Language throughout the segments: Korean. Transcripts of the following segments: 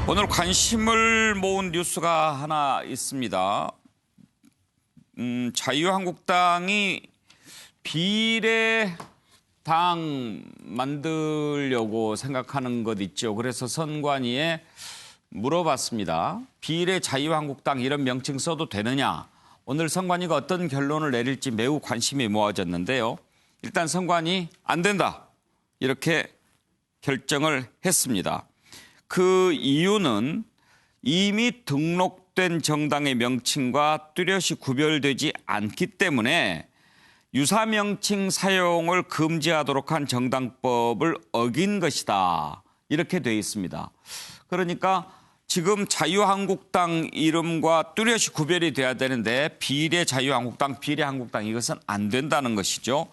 오늘 관심을 모은 뉴스가 하나 있습니다. 자유한국당이 비례당 만들려고 생각하는 것 있죠. 그래서 선관위에 물어봤습니다. 비례 자유한국당 이런 명칭 써도 되느냐. 오늘 선관위가 어떤 결론을 내릴지 매우 관심이 모아졌는데요. 일단 선관위 안 된다. 이렇게 결정을 했습니다. 그 이유는 이미 등록된 정당의 명칭과 뚜렷이 구별되지 않기 때문에 유사 명칭 사용을 금지하도록 한 정당법을 어긴 것이다. 이렇게 돼 있습니다. 그러니까 지금 자유한국당 이름과 뚜렷이 구별이 돼야 되는데 비례 자유한국당, 비례 한국당 이것은 안 된다는 것이죠.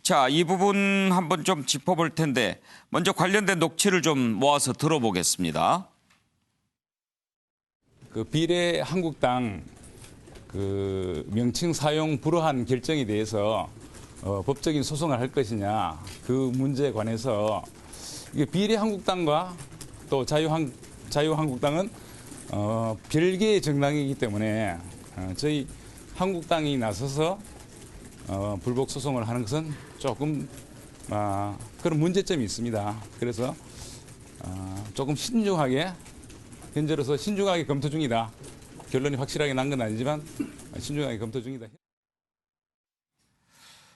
자, 이 부분 한번 좀 짚어볼 텐데 먼저 관련된 녹취를 좀 모아서 들어보겠습니다. 그 비례 한국당 그 명칭 사용 불허한 결정에 대해서 법적인 소송을 할 것이냐 그 문제에 관해서 이게 비례 한국당과 또 자유한국당은 별개의 정당이기 때문에 저희 한국당이 나서서 불복 소송을 하는 것은 조금 그런 문제점이 있습니다. 그래서 조금 신중하게 현재로서 신중하게 검토 중이다. 결론이 확실하게 난 건 아니지만 신중하게 검토 중이다.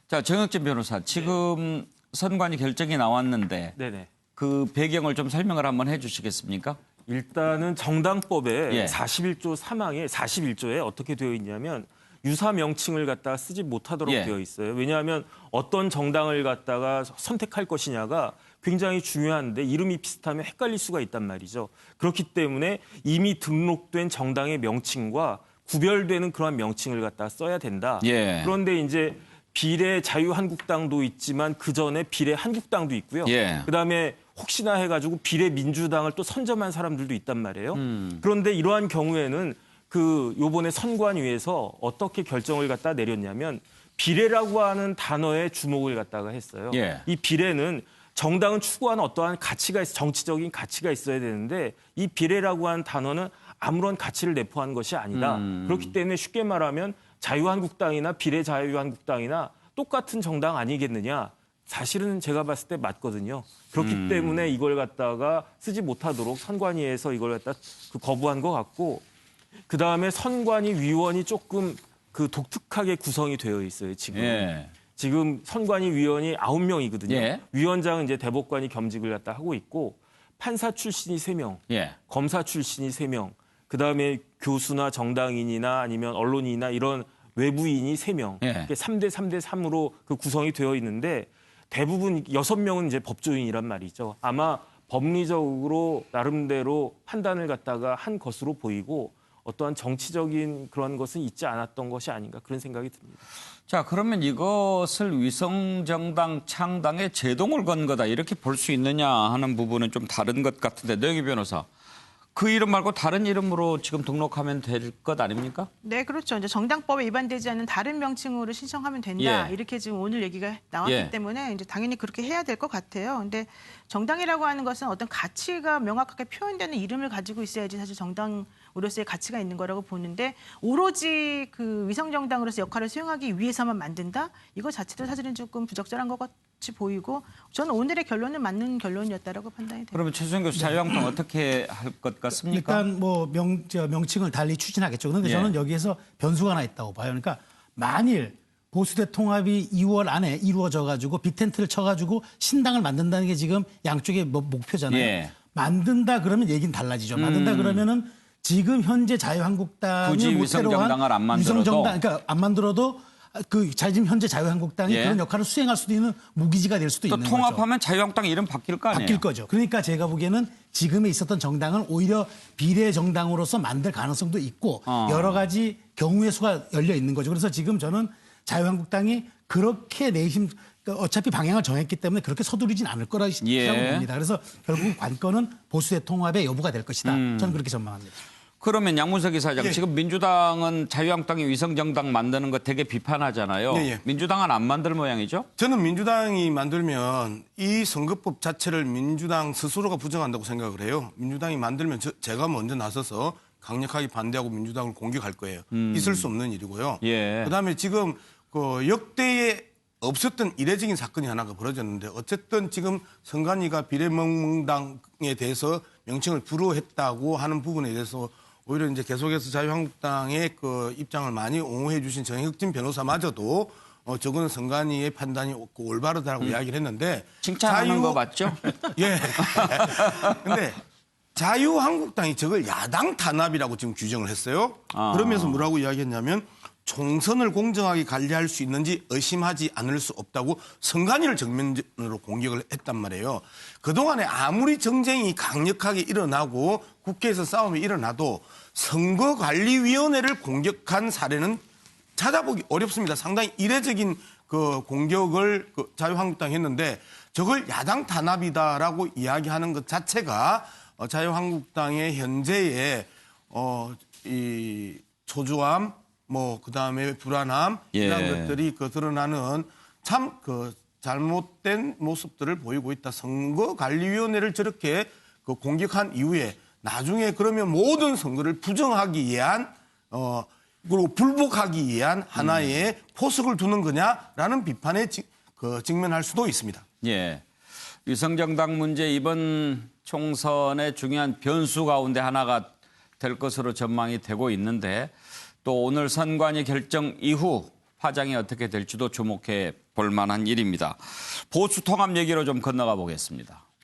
자, 정혁진 변호사, 지금 선관위 결정이 나왔는데 네네. 그 배경을 좀 설명을 한번 해주시겠습니까? 일단은 정당법에 예. 41조 3항에 41조에 어떻게 되어 있냐면 유사 명칭을 갖다가 쓰지 못하도록 예. 되어 있어요. 왜냐하면 어떤 정당을 갖다가 선택할 것이냐가 굉장히 중요한데 이름이 비슷하면 헷갈릴 수가 있단 말이죠. 그렇기 때문에 이미 등록된 정당의 명칭과 구별되는 그런 명칭을 갖다가 써야 된다. 예. 그런데 이제 비례 자유한국당도 있지만 그 전에 비례 한국당도 있고요. 예. 그다음에 혹시나 해가지고 비례 민주당을 또 선점한 사람들도 있단 말이에요. 그런데 이러한 경우에는 그 요번에 선관위에서 어떻게 결정을 갖다 내렸냐면 비례라고 하는 단어에 주목을 갖다가 했어요. 예. 이 비례는 정당은 추구하는 어떠한 가치가 정치적인 가치가 있어야 되는데 이 비례라고 하는 단어는 아무런 가치를 내포한 것이 아니다. 그렇기 때문에 쉽게 말하면 자유한국당이나 비례 자유한국당이나 똑같은 정당 아니겠느냐. 사실은 제가 봤을 때 맞거든요. 그렇기 때문에 이걸 갖다가 쓰지 못하도록 선관위에서 이걸 갖다 거부한 것 같고 그다음에 선관위 위원이 조금 그 독특하게 구성이 되어 있어요, 지금. 예. 지금 선관위 위원이 9명이거든요. 예. 위원장은 이제 대법관이 겸직을 갖다 하고 있고 판사 출신이 3명, 예. 검사 출신이 3명, 그다음에 교수나 정당인이나 아니면 언론인이나 이런 외부인이 3명. 예. 3대 3대 3으로 그 구성이 되어 있는데 대부분 6명은 이제 법조인이란 말이죠. 아마 법리적으로 나름대로 판단을 갖다가 한 것으로 보이고 어떠한 정치적인 그런 것은 있지 않았던 것이 아닌가 그런 생각이 듭니다. 자, 그러면 이것을 위성정당 창당에 제동을 건 거다 이렇게 볼 수 있느냐 하는 부분은 좀 다른 것 같은데 노영희 변호사. 그 이름 말고 다른 이름으로 지금 등록하면 될 것 아닙니까? 네, 그렇죠. 이제 정당법에 위반되지 않는 다른 명칭으로 신청하면 된다. 예. 이렇게 지금 오늘 얘기가 나왔기 예. 때문에 이제 당연히 그렇게 해야 될 것 같아요. 근데 정당이라고 하는 것은 어떤 가치가 명확하게 표현되는 이름을 가지고 있어야지 사실 정당으로서의 가치가 있는 거라고 보는데 오로지 그 위성정당으로서 역할을 수행하기 위해서만 만든다? 이거 자체도 사실은 조금 부적절한 것 같이 보이고 저는 오늘의 결론은 맞는 결론이었다라고 판단이 됩니다. 그러면 최수영 교수 자유한국당 어떻게 할 것 같습니까? 일단 뭐 명칭을 달리 추진하겠죠. 그런데 예. 저는 여기에서 변수가 하나 있다고 봐요. 그러니까 만일 보수대 통합이 2월 안에 이루어져 가지고 빅텐트를 쳐가지고 신당을 만든다는 게 지금 양쪽의 목표잖아요. 예. 만든다 그러면 얘기는 달라지죠. 만든다 그러면은 지금 현재 자유한국당이 굳이 위성정당을 안 만들어도? 위성정당, 그러니까 안 만들어도 지금 현재 자유한국당이 예. 그런 역할을 수행할 수도 있는 무기지가 될 수도 또 있는 거죠. 통합하면 자유한국당 이름 바뀔 거 아니에요? 바뀔 거죠. 그러니까 제가 보기에는 지금에 있었던 정당을 오히려 비례 정당으로서 만들 가능성도 있고 여러 가지 경우의 수가 열려 있는 거죠. 그래서 지금 저는 자유한국당이 그렇게 내심 어차피 방향을 정했기 때문에 그렇게 서두르진 않을 거라고 예. 봅니다. 그래서 결국 관건은 보수 대통합의 여부가 될 것이다. 저는 그렇게 전망합니다. 그러면 양문석 이사장 예. 지금 민주당은 자유한국당이 위성정당 만드는 거 되게 비판하잖아요. 예, 예. 민주당은 안 만들 모양이죠? 저는 민주당이 만들면 이 선거법 자체를 민주당 스스로가 부정한다고 생각을 해요. 민주당이 만들면 제가 먼저 나서서 강력하게 반대하고 민주당을 공격할 거예요. 있을 수 없는 일이고요. 예. 그다음에 지금 그 역대에 없었던 이례적인 사건이 하나가 벌어졌는데 어쨌든 지금 선관위가 비례명당에 대해서 명칭을 불허했다고 하는 부분에 대해서 오히려 이제 계속해서 자유한국당의 그 입장을 많이 옹호해 주신 정혁진 변호사마저도 저거는 선관위의 판단이 올바르다라고 이야기를 했는데 칭찬하는 거 맞죠? 예. 근데 자유한국당이 저걸 야당 탄압이라고 지금 규정을 했어요. 그러면서 뭐라고 이야기했냐면 총선을 공정하게 관리할 수 있는지 의심하지 않을 수 없다고 선관위를 정면으로 공격을 했단 말이에요. 그동안에 아무리 정쟁이 강력하게 일어나고 국회에서 싸움이 일어나도 선거관리위원회를 공격한 사례는 찾아보기 어렵습니다. 상당히 이례적인 그 공격을 자유한국당이 했는데 저걸 야당 탄압이다라고 이야기하는 것 자체가 자유한국당의 현재의 이 초조함, 뭐 그다음에 불안함 이런 예. 것들이 드러나는 참 잘못된 모습들을 보이고 있다. 선거관리위원회를 저렇게 공격한 이후에 나중에 그러면 모든 선거를 부정하기 위한 그리고 불복하기 위한 하나의 포석을 두는 거냐라는 비판에 직면할 수도 있습니다. 예. 위성정당 문제 이번 총선의 중요한 변수 가운데 하나가 될 것으로 전망이 되고 있는데 또 오늘 선관위 결정 이후 파장이 어떻게 될지도 주목해 볼 만한 일입니다. 보수 통합 얘기로 좀 건너가 보겠습니다.